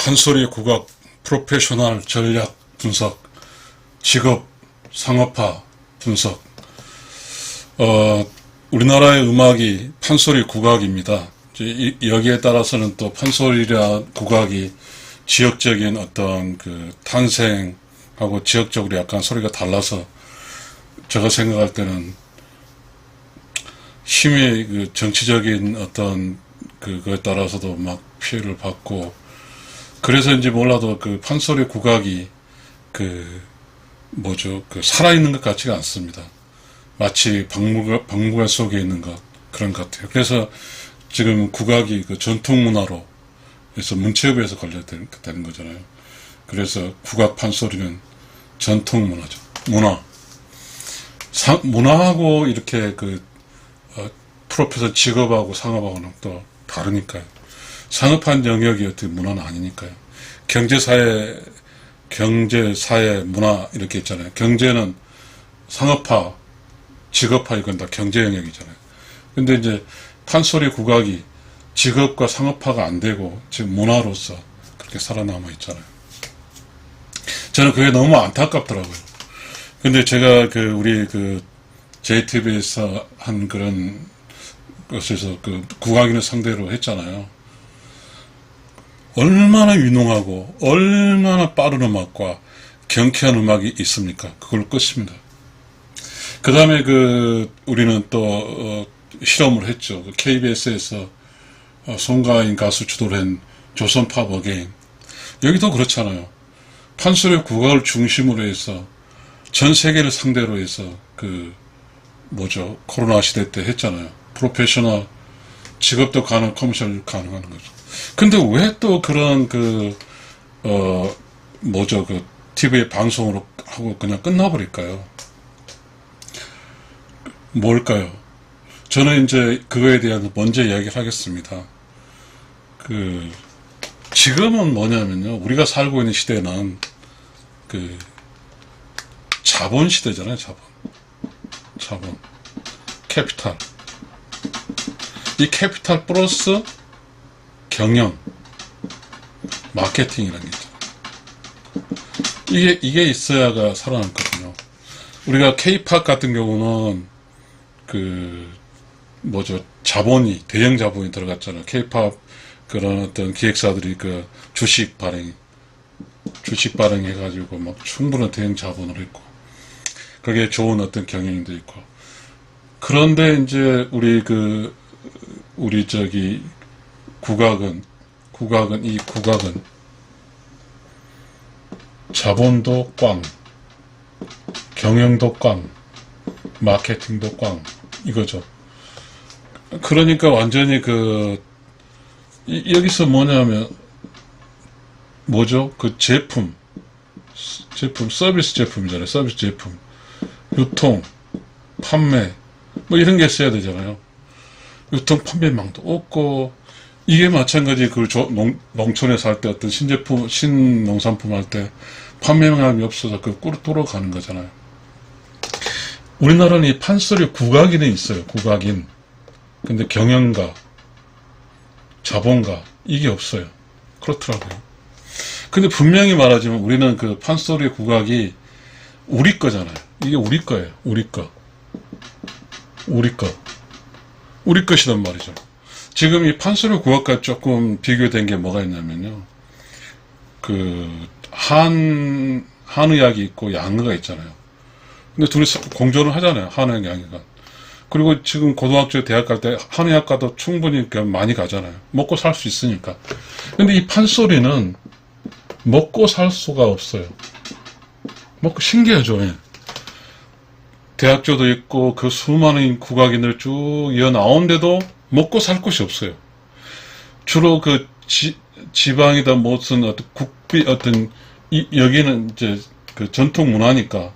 판소리 국악 프로페셔널 전략 분석, 직업 상업화 분석. 우리나라의 음악이 판소리 국악입니다. 여기에 따라서는 또 판소리라 국악이 지역적인 어떤 그 탄생하고 지역적으로 약간 소리가 달라서 제가 생각할 때는 힘의 그 정치적인 어떤 그거에 따라서도 막 피해를 받고, 그래서인지 몰라도 그 판소리 국악이 그 살아있는 것 같지가 않습니다. 마치 박물관 속에 있는 것, 그런 것 같아요. 그래서 지금 국악이 그 전통 문화로 해서 문체부에서 걸려야 되는 거잖아요. 그래서 국악 판소리는 전통 문화죠. 문화하고 이렇게 프로페서 직업하고 상업하고는 또 다르니까요. 상업한 영역이 어떻게 문화는 아니니까요. 경제사회, 문화 이렇게 있잖아요. 경제는 상업화, 직업화 이건 다 경제 영역이잖아요. 근데 이제 판소리 국악이 직업과 상업화가 안 되고 지금 문화로서 그렇게 살아남아 있잖아요. 저는 그게 너무 안타깝더라고요. 근데 제가 우리 JTBC에서 한 그런 것에서 국악인을 상대로 했잖아요. 얼마나 유능하고 얼마나 빠른 음악과 경쾌한 음악이 있습니까? 그걸로 끝입니다. 그 다음에 우리는 또 실험을 했죠. KBS에서 송가인 가수 주도를 한 조선팝 어게인. 여기도 그렇잖아요. 판소리 국악을 중심으로 해서 전 세계를 상대로 해서 코로나 시대 때 했잖아요. 프로페셔널, 직업도 커머셜 가능한 거죠. 근데 왜 또 그런 TV 방송으로 하고 그냥 끝나버릴까요? 뭘까요? 저는 이제 그거에 대한 먼저 이야기를 하겠습니다. 지금은 뭐냐면요. 우리가 살고 있는 시대는 자본 시대잖아요. 자본. 캐피탈. 이 캐피탈 플러스 경영, 마케팅이라는 게 있잖아요. 이게 있어야가 살아남거든요. 우리가 K-팝 같은 경우는 자본이, 대형 자본이 들어갔잖아요. K-팝 그런 어떤 기획사들이 주식 발행해가지고 막 충분한 대형 자본을 했고, 그게 좋은 어떤 경영도 있고. 그런데 이제 국악은 자본도 꽝, 경영도 꽝, 마케팅도 꽝, 이거죠. 그러니까 완전히 여기서 뭐냐면, 제품, 서비스 제품이잖아요. 서비스 제품. 유통, 판매, 이런 게 있어야 되잖아요. 유통 판매망도 없고, 이게 마찬가지 농촌에서 할 때 어떤 신농산품 할 때 판매망이 없어서 꿀 돌아가는 거잖아요. 우리나라는 이 판소리 국악인이 있어요. 국악인. 근데 경영가, 자본가, 이게 없어요. 그렇더라고요. 근데 분명히 말하지만 우리는 판소리 국악이 우리 거잖아요. 이게 우리 거예요. 우리 것이란 말이죠. 지금 이 판소리 국악과 조금 비교된 게 뭐가 있냐면요. 한의학이 있고 양의가 있잖아요. 근데 둘이 공존을 하잖아요. 한의학, 양의가. 그리고 지금 고등학교, 대학 갈 때 한의학과도 충분히 많이 가잖아요. 먹고 살 수 있으니까. 근데 이 판소리는 먹고 살 수가 없어요. 신기하죠. 예. 대학교도 있고 수많은 국악인을 쭉 이어 나오는데도 먹고 살 곳이 없어요. 주로 지방이다 무슨 어떤 국비 여기는 이제 전통 문화니까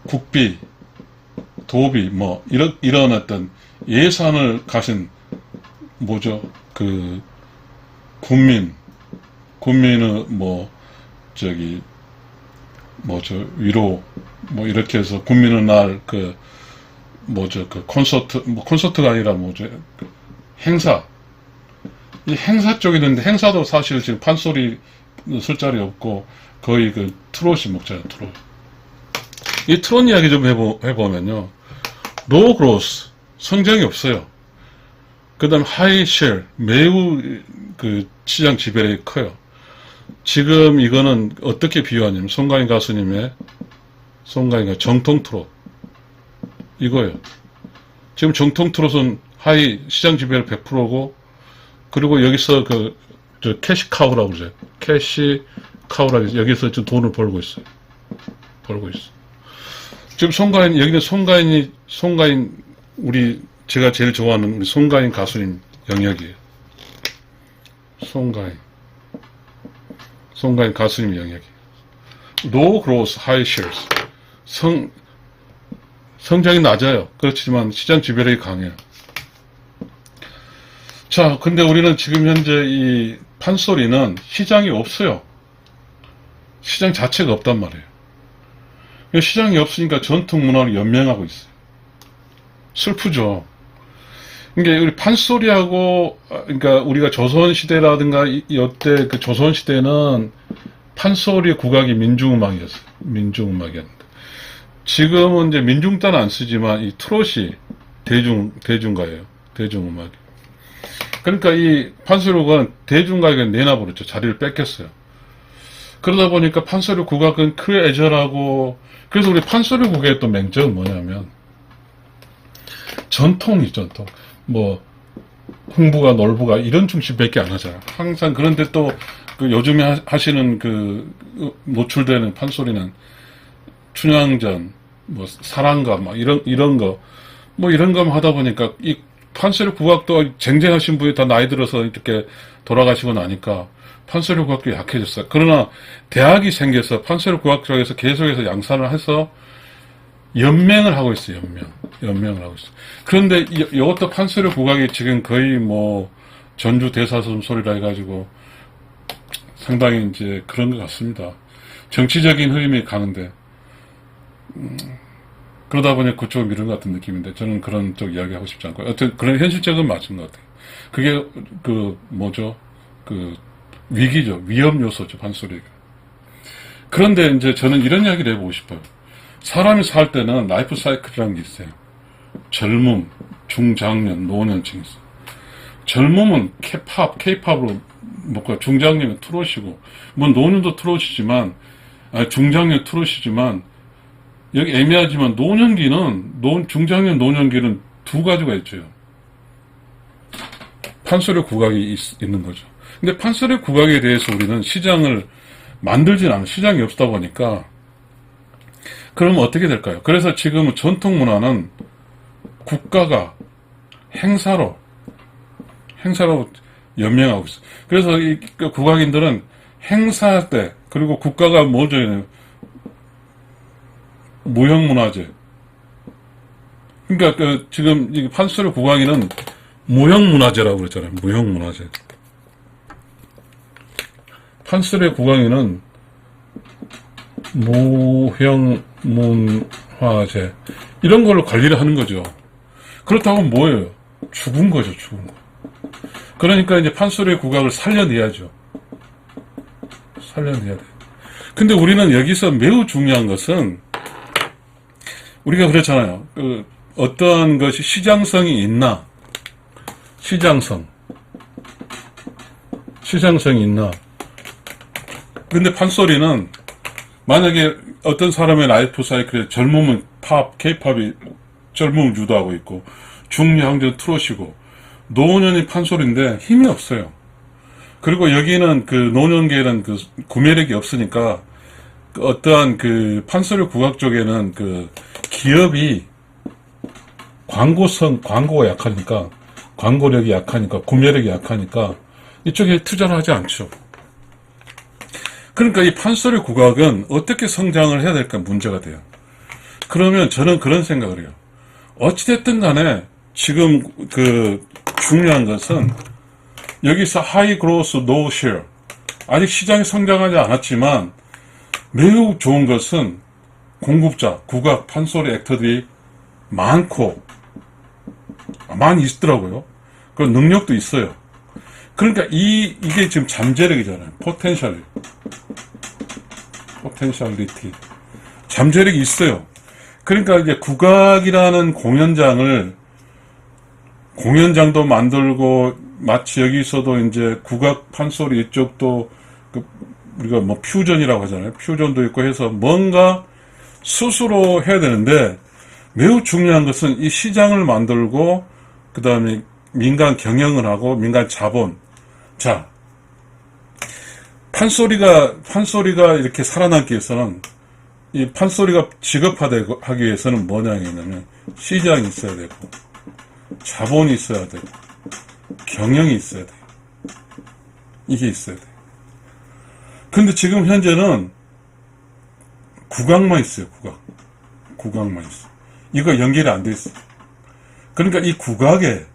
국비, 도비 이런 어떤 예산을 가진 국민의 위로 이렇게 해서 국민의 날 콘서트가 아니라 행사 이 행사 쪽에 있는데 행사도 사실 지금 판소리 쓸 자리 없고 거의 그 트롯이 먹잖아요. 트롯. 이 트롯 이야기 좀 해보면요. 로우 그로스 성장이 없어요. 그 다음 하이 쉘 매우 그 시장 지배력이 커요. 지금 이거는 어떻게 비유하냐면 송가인 가수님의 정통 트롯 이거예요. 지금 정통 트롯은 하이 시장 지배력 100%고 그리고 여기서 저 캐시 카우라고 그러죠. 캐시 카우라고 해서 여기서 지금 돈을 벌고 있어요. 지금 여기는 송가인 제가 제일 좋아하는 우리 송가인 가수님 영역이에요. 송가인 가수님 영역이에요. Low growth, high shares. 성장이 낮아요. 그렇지만 시장 지배력이 강해요. 자, 근데 우리는 지금 현재 이 판소리는 시장이 없어요. 시장 자체가 없단 말이에요. 시장이 없으니까 전통 문화를 연명하고 있어요. 슬프죠. 그러니까 우리 판소리하고, 그러니까 우리가 조선시대라든가 이때 그 조선시대는 판소리 국악이 민중음악이었어요. 민중음악이었는데. 지금은 이제 민중따는 안 쓰지만 이 트롯이 대중가예요. 대중음악이. 그러니까 이 판소리 국악은 대중가에게 내놔버렸죠. 자리를 뺏겼어요. 그러다 보니까 판소리 국악은 크레저라고, 그래서 우리 판소리 국악의 또 맹점은 뭐냐면, 전통. 뭐, 흥부가, 놀부가 이런 중심밖에 안 하잖아요. 항상 그런데 또, 요즘에 하시는 노출되는 판소리는 춘향전, 뭐, 사랑가, 막 이런 거만 하다 보니까 이 판소리 국악도 쟁쟁하신 분이 다 나이 들어서 이렇게 돌아가시고 나니까 판소리 국악도 약해졌어요. 그러나 대학이 생겨서 판소리 국악 쪽에서 계속해서 양산을 해서 연맹을 하고 있어요. 연맹을 하고 있어요. 그런데 이것도 판소리 국악이 지금 거의 뭐 전주 대사선 소리라 해가지고 상당히 이제 그런 것 같습니다. 정치적인 흐름이 가는데 그러다 보니 그쪽을 미루는 것 같은 느낌인데 저는 그런 쪽 이야기 하고 싶지 않고 어떤 그런 현실적인 맞은 것 같아요. 그게 위기죠. 위험 요소죠. 판소리가. 그런데 이제 저는 이런 이야기를 해보고 싶어요. 사람이 살 때는 라이프 사이클이라는 게 있어요. 젊음, 중장년, 노년층이 있어요. 젊음은 케이팝으로 먹고 중장년은 트롯이고 뭐 노년도 트롯이지만 중장년 트롯이지만 여기 애매하지만 중장년 노년기는 두 가지가 있죠. 판소리 국악이 있는 거죠. 근데 판소리 국악에 대해서 우리는 시장을 만들진 않아요. 시장이 없다 보니까 그러면 어떻게 될까요? 그래서 지금 전통 문화는 국가가 행사로 연명하고 있어요. 그래서 이 국악인들은 행사 때 그리고 국가가 뭐죠? 무형문화재. 그러니까 지금 이 판소리 국악인은 무형문화재라고 그랬잖아요. 무형문화재. 판소리 국악인은 무형문화재 이런 걸로 관리를 하는 거죠. 그렇다고 뭐예요? 죽은 거죠. 죽은 거. 그러니까 이제 판소리 국악을 살려내야죠. 살려내야 돼. 근데 우리는 여기서 매우 중요한 것은 우리가 그렇잖아요. 어떠한 것이 시장성이 있나? 시장성이 있나? 근데 판소리는 만약에 어떤 사람의 라이프 사이클에 젊음은 케이팝이 젊음을 유도하고 있고 중년은 트롯이고 노년이 판소리인데 힘이 없어요. 그리고 여기는 노년계에는 구매력이 없으니까 어떠한 판소리 국악 쪽에는 기업이 광고가 약하니까 광고력이 약하니까 구매력이 약하니까 이쪽에 투자를 하지 않죠. 그러니까 이 판소리 국악은 어떻게 성장을 해야 될까 문제가 돼요. 그러면 저는 그런 생각을 해요. 어찌됐든 간에 지금 중요한 것은 여기서 하이 그로스 노우 쉐어 아직 시장이 성장하지 않았지만 매우 좋은 것은 공급자, 국악, 판소리 액터들이 많이 있더라고요. 그 능력도 있어요. 그러니까 이게 지금 잠재력이잖아요. 포텐셜리티. 잠재력이 있어요. 그러니까 이제 국악이라는 공연장도 만들고, 마치 여기서도 이제 국악 판소리 이쪽도 우리가 뭐 퓨전이라고 하잖아요. 퓨전도 있고 해서 뭔가 스스로 해야 되는데, 매우 중요한 것은 이 시장을 만들고, 그 다음에 민간 경영을 하고, 민간 자본. 자, 판소리가 이렇게 살아남기 위해서는, 이 판소리가 직업화하기 위해서는 뭐냐면, 시장이 있어야 되고, 자본이 있어야 되고, 경영이 있어야 돼요. 이게 있어야 돼요. 근데 지금 현재는 국악만 있어요, 국악만 있어. 이거 연결이 안 돼 있어. 그러니까 이 국악에,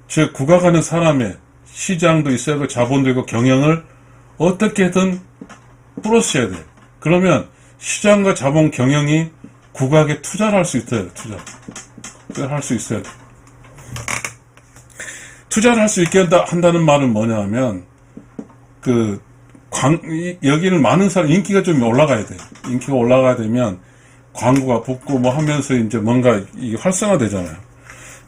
즉, 국악하는 사람의 시장도 있어야 되고, 자본도 있고, 경영을 어떻게든 풀어줘야 돼. 그러면 시장과 자본 경영이 국악에 투자를 할 수 있어야 돼, 투자를 할 수 있어야 돼. 투자를 할 수 있게 한다는 말은 뭐냐 하면, 여기는 많은 사람, 인기가 좀 올라가야 돼. 인기가 올라가야 되면, 광고가 붙고 뭐 하면서 이제 뭔가 이게 활성화 되잖아요.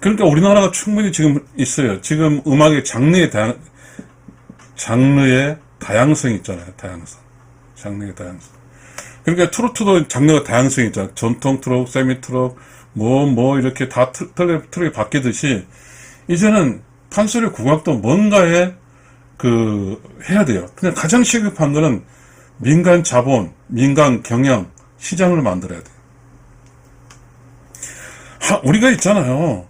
그러니까 우리나라가 충분히 지금 있어요. 지금 음악의 장르의 다양성이 있잖아요. 장르의 다양성. 그러니까 트로트도 장르가 다양성이 있잖아요. 전통 트로트, 세미 트로트, 이렇게 다 틀이 바뀌듯이, 이제는 판소리 국악도 뭔가에 해야 돼요. 그냥 가장 시급한 거는 민간 자본, 민간 경영, 시장을 만들어야 돼요. 우리가 있잖아요.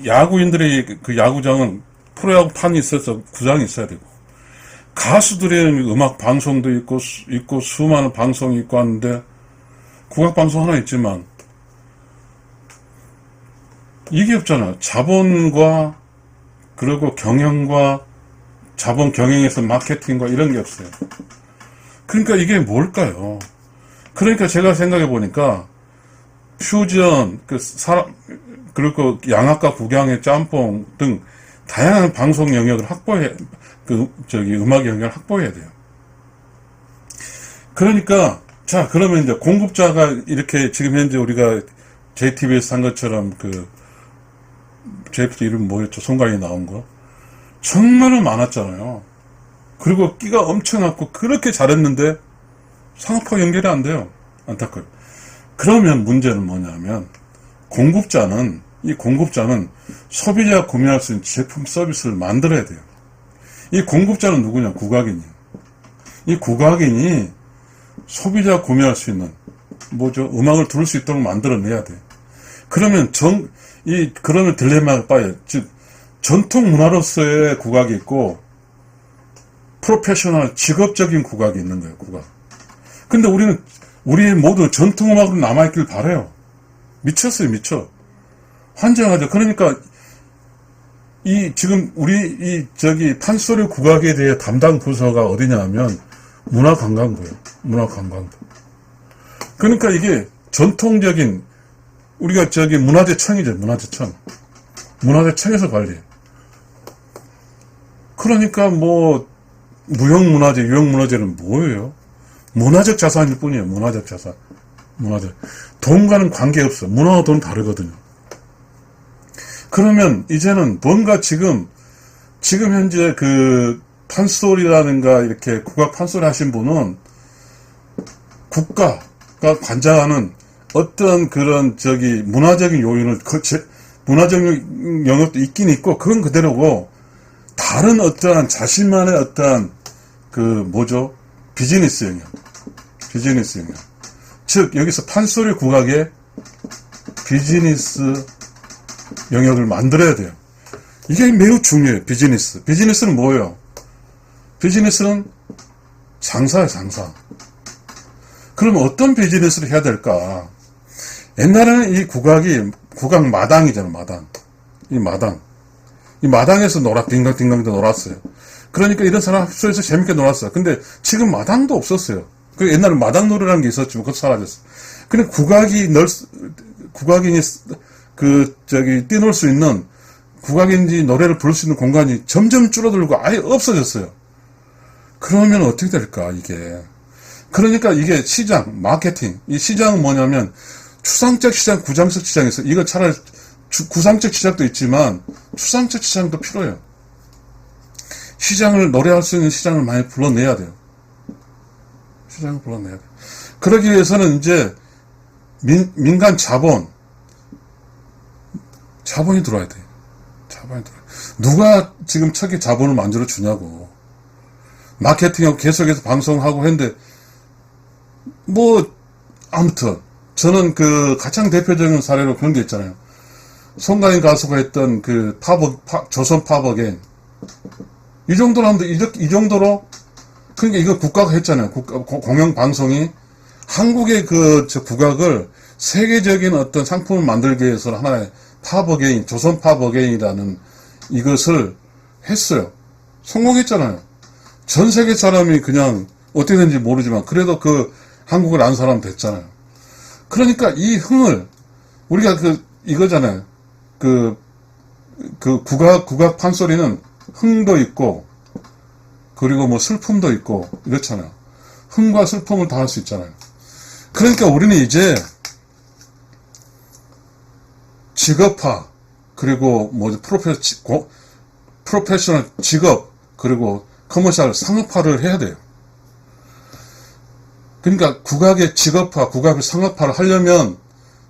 야구인들의 그 야구장은 프로야구판이 있어서 구장이 있어야 되고, 가수들의 음악 방송도 있고 수많은 방송이 있고 하는데, 국악 방송 하나 있지만, 이게 없잖아요. 자본과, 그리고 경영과, 자본 경영에서 마케팅과 이런 게 없어요. 그러니까 이게 뭘까요? 그러니까 제가 생각해 보니까, 퓨전, 그리고 양악과 국악의 짬뽕 등 다양한 방송 영역을 음악 영역을 확보해야 돼요. 그러니까, 자, 그러면 이제 공급자가 이렇게 지금 현재 우리가 JTBS 한 것처럼 JTBS 이름 뭐였죠? 송강이 나온 거. 정말로 많았잖아요. 그리고 끼가 엄청났고 그렇게 잘했는데 상업화 연결이 안 돼요. 안타까워요. 그러면 문제는 뭐냐면, 이 공급자는 소비자가 구매할 수 있는 제품 서비스를 만들어야 돼요. 이 공급자는 누구냐? 국악인이에요. 이 국악인이 소비자가 구매할 수 있는 음악을 들을 수 있도록 만들어내야 돼요. 그러면 그러면 딜레마가 빠져요. 즉, 전통 문화로서의 국악이 있고, 프로페셔널, 직업적인 국악이 있는 거예요, 국악. 근데 우리 모두 전통음악으로 남아있길 바라요. 미쳤어요, 미쳐. 환장하죠. 그러니까, 지금 판소리 국악에 대해 담당 부서가 어디냐 하면, 문화관광부예요. 문화관광부. 그러니까 이게 전통적인, 우리가 문화재청이죠, 문화재청. 문화재청에서 관리해요. 그러니까 무형문화재, 유형문화재는 뭐예요? 문화적 자산일 뿐이에요. 문화적 자산. 돈과는 관계없어. 문화와 돈은 다르거든요. 그러면 이제는 뭔가 지금 현재 판소리라든가 이렇게 국악 판소리 하신 분은 국가가 관장하는 어떤 그런 문화적인 요인을, 문화적인 영역도 있긴 있고, 그건 그대로고, 다른 어떠한 자신만의 어떠한 비즈니스 영역. 즉, 여기서 판소리 국악의 비즈니스 영역을 만들어야 돼요. 이게 매우 중요해요. 비즈니스는 뭐예요? 비즈니스는 장사예요, 장사. 그럼 어떤 비즈니스를 해야 될까? 옛날에는 이 국악 마당이잖아, 마당. 이 마당에서 딩강딩강도 놀았어요. 그러니까 이런 사람 합소해서 재밌게 놀았어요. 근데 지금 마당도 없었어요. 옛날에 마당놀이라는 게 있었지만 그것도 사라졌어. 근데 국악인이 뛰놀 수 있는 국악인들이 노래를 부를 수 있는 공간이 점점 줄어들고 아예 없어졌어요. 그러면 어떻게 될까, 이게. 그러니까 이게 시장, 마케팅. 이 시장은 뭐냐면, 추상적 시장, 구상적 시장에서, 이거 차라리 구상적 시장도 있지만, 추상적 시장도 필요해요. 시장을, 노래할 수 있는 시장을 많이 불러내야 돼요. 시장을 불러내야 돼요. 그러기 위해서는 이제, 민간 자본이 들어와야 돼요. 자본이 들어와야 돼요. 누가 지금 척에 자본을 만들어 주냐고. 마케팅하고 계속해서 방송하고 했는데, 아무튼, 저는 가장 대표적인 사례로 그런 게 있잖아요. 송가인 가수가 했던 조선 팝어게인. 이 정도로 하면, 이 정도로, 그러니까 이거 국가가 했잖아요. 공영방송이. 한국의 국악을 세계적인 어떤 상품을 만들기 위해서 하나의 팝어게인, 조선 팝어게인이라는 이것을 했어요. 성공했잖아요. 전 세계 사람이 그냥 어떻게 된지 모르지만 그래도 한국을 아는 사람 됐잖아요. 그러니까 이 흥을 우리가 이거잖아요. 국악 판소리는 흥도 있고 그리고 슬픔도 있고 이렇잖아요. 흥과 슬픔을 다 할 수 있잖아요. 그러니까 우리는 이제 직업화 그리고 프로페셔널 직업 그리고 커머셜 상업화를 해야 돼요. 그러니까 국악의 직업화, 국악의 상업화를 하려면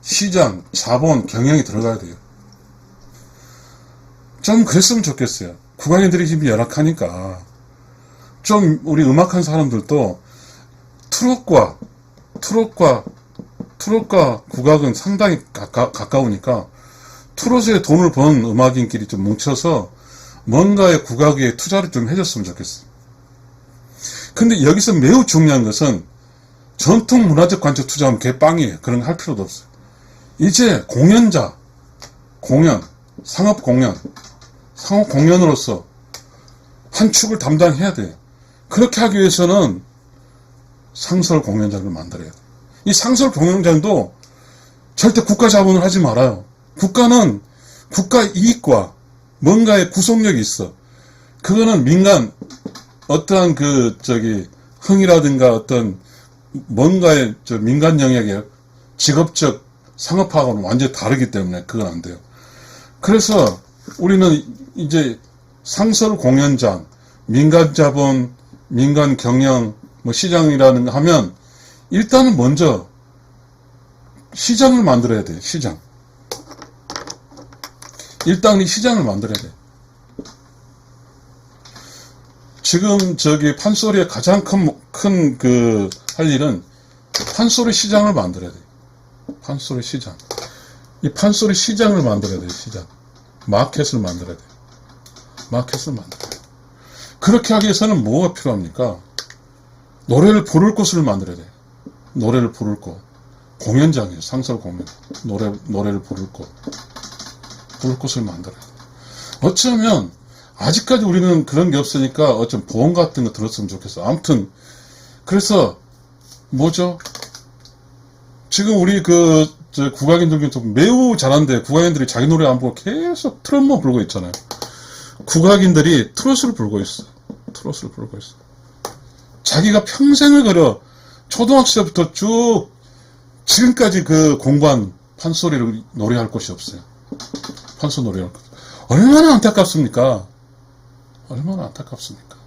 시장, 자본, 경영이 들어가야 돼요. 좀 그랬으면 좋겠어요. 국악인들이 힘이 열악하니까 좀 우리 음악한 사람들도 트롯과 국악은 상당히 가까우니까 트롯에 돈을 버는 음악인끼리 좀 뭉쳐서 뭔가의 국악에 투자를 좀 해줬으면 좋겠어. 근데 여기서 매우 중요한 것은 전통 문화적 관점 투자하면 개빵이에요. 그런 거 할 필요도 없어요. 이제 상업 공연으로서 한 축을 담당해야 돼요. 그렇게 하기 위해서는 상설 공연장을 만들어야 돼요. 이 상설 공연장도 절대 국가 자본을 하지 말아요. 국가는 국가 이익과 뭔가의 구속력이 있어. 그거는 민간, 어떠한 흥이라든가 어떤 뭔가의 민간 영역의 직업적 상업화하고는 완전히 다르기 때문에 그건 안 돼요. 그래서 우리는 이제 상설 공연장, 민간 자본, 민간 경영, 시장이라는 거 하면 일단은 먼저 시장을 만들어야 돼요. 시장. 일단 이 시장을 만들어야 돼. 지금 판소리의 가장 할 일은 판소리 시장을 만들어야 돼. 판소리 시장. 이 판소리 시장을 만들어야 돼. 시장. 마켓을 만들어야 돼. 마켓을 만들어야 돼. 그렇게 하기 위해서는 뭐가 필요합니까? 노래를 부를 곳을 만들어야 돼. 노래를 부를 곳. 공연장이에요. 상설 공연. 노래를 부를 곳. 부를 곳을 만들어야 돼. 어쩌면 아직까지 우리는 그런 게 없으니까 어쩜 보험 같은 거 들었으면 좋겠어. 아무튼 그래서 지금 우리 국악인들 중에 매우 잘하는데 국악인들이 자기 노래 안 부르고 계속 트롯만 부르고 있잖아요. 국악인들이 트롯을 부르고 있어. 트롯을 부르고 있어. 자기가 평생을 걸어 초등학생부터 쭉 지금까지 공부한 판소리를 노래할 곳이 없어요. 판소 노래할 곳. 얼마나 안타깝습니까? 얼마나 안타깝습니까?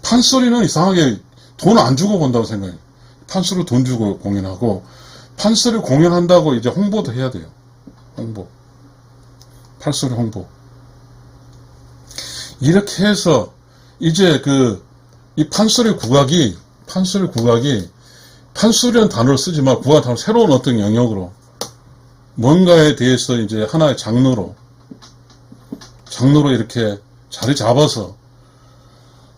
판소리는 이상하게 돈 안 주고 본다고 생각해요. 판소리 돈 주고 공연하고, 판소리 공연한다고 이제 홍보도 해야 돼요. 홍보. 판소리 홍보. 이렇게 해서, 이제 이 판소리라는 단어를 쓰지 말고, 국악 단어 새로운 어떤 영역으로, 뭔가에 대해서 이제 하나의 장르로 이렇게 자리 잡아서,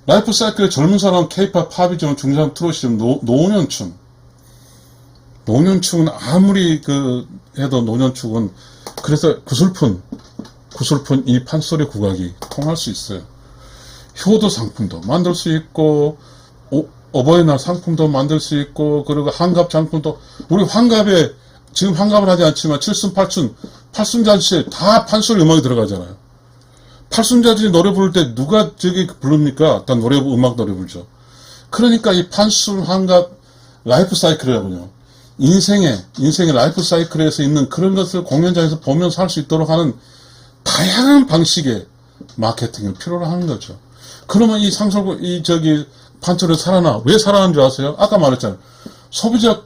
라이프 사이클의 젊은 사람, 케이팝, 팝이지만 중사람, 트롯이지만 노년축은 아무리 해도 노년축은, 그래서 구슬픈 이 판소리 국악이 통할 수 있어요. 효도 상품도 만들 수 있고, 어버이날 상품도 만들 수 있고, 그리고 환갑 상품도, 우리 환갑에, 지금 환갑을 하지 않지만, 칠순, 팔순 잔치에 다 판소리 음악이 들어가잖아요. 팔순자들이 노래 부를 때 누가 저기 부릅니까? 다 음악 노래 부르죠. 그러니까 이 판순환갑 라이프 사이클이라고요. 인생의 라이프 사이클에서 있는 그런 것을 공연장에서 보면서 할 수 있도록 하는 다양한 방식의 마케팅을 필요로 하는 거죠. 그러면 이 판소리 살아나. 왜 살아나는 줄 아세요? 아까 말했잖아요. 소비자,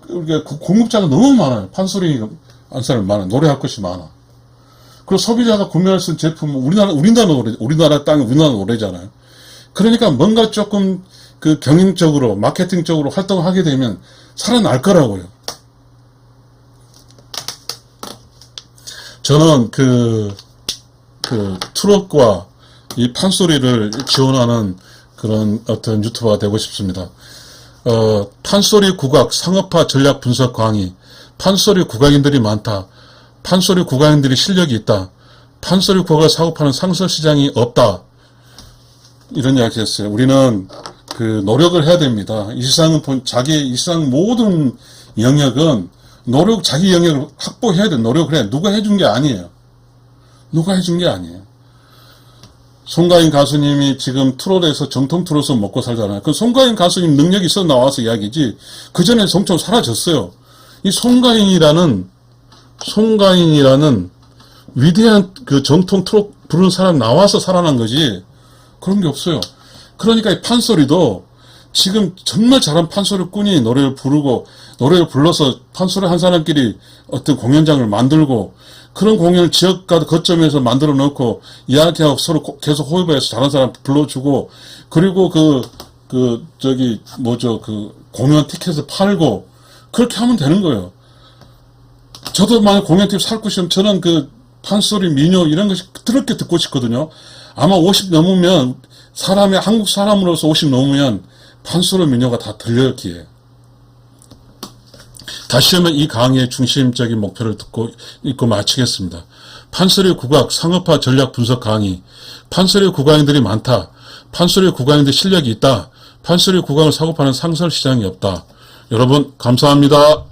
공급자가 너무 많아요. 판소리 안 사람 많아. 노래할 것이 많아. 그리고 소비자가 구매할 수 있는 제품은 우리나라 땅에 우리나라 노래잖아요. 그러니까 뭔가 조금 경영적으로, 마케팅적으로 활동을 하게 되면 살아날 거라고요. 저는 트롯과 이 판소리를 지원하는 그런 어떤 유튜버가 되고 싶습니다. 판소리 국악 상업화 전략 분석 강의. 판소리 국악인들이 많다. 판소리 국악인들이 실력이 있다. 판소리 국악을 사업하는 상설 시장이 없다. 이런 이야기 했어요. 우리는 노력을 해야 됩니다. 이 세상 모든 영역은 자기 영역을 확보해야 돼. 노력을 해. 누가 해준 게 아니에요. 송가인 가수님이 지금 트롯에서 정통 트롯을 먹고 살잖아요. 그 송가인 가수님 능력이 있어 나와서 이야기지. 그 전에 정통 사라졌어요. 이 송가인이라는 위대한 정통 트롯 부르는 사람 나와서 살아난 거지. 그런 게 없어요. 그러니까 이 판소리도 지금 정말 잘한 판소리꾼이 노래를 불러서 판소리 한 사람끼리 어떤 공연장을 만들고 그런 공연을 지역과 거점에서 만들어 놓고 이야기하고 서로 계속 호흡해서 잘한 사람 불러주고 그리고 공연 티켓을 팔고 그렇게 하면 되는 거예요. 저도 만약 공연 티켓 살고 싶으면 저는 판소리 민요 이런 것이 그렇게 듣고 싶거든요. 아마 50 넘으면 한국 사람으로서 50 넘으면 판소리 민요가 다 들려요, 귀에. 다시 한번 이 강의의 중심적인 목표를 읽고 마치겠습니다. 판소리 국악 상업화 전략 분석 강의. 판소리 국악인들이 많다. 판소리 국악인들 실력이 있다. 판소리 국악을 사고파는 상설 시장이 없다. 여러분 감사합니다.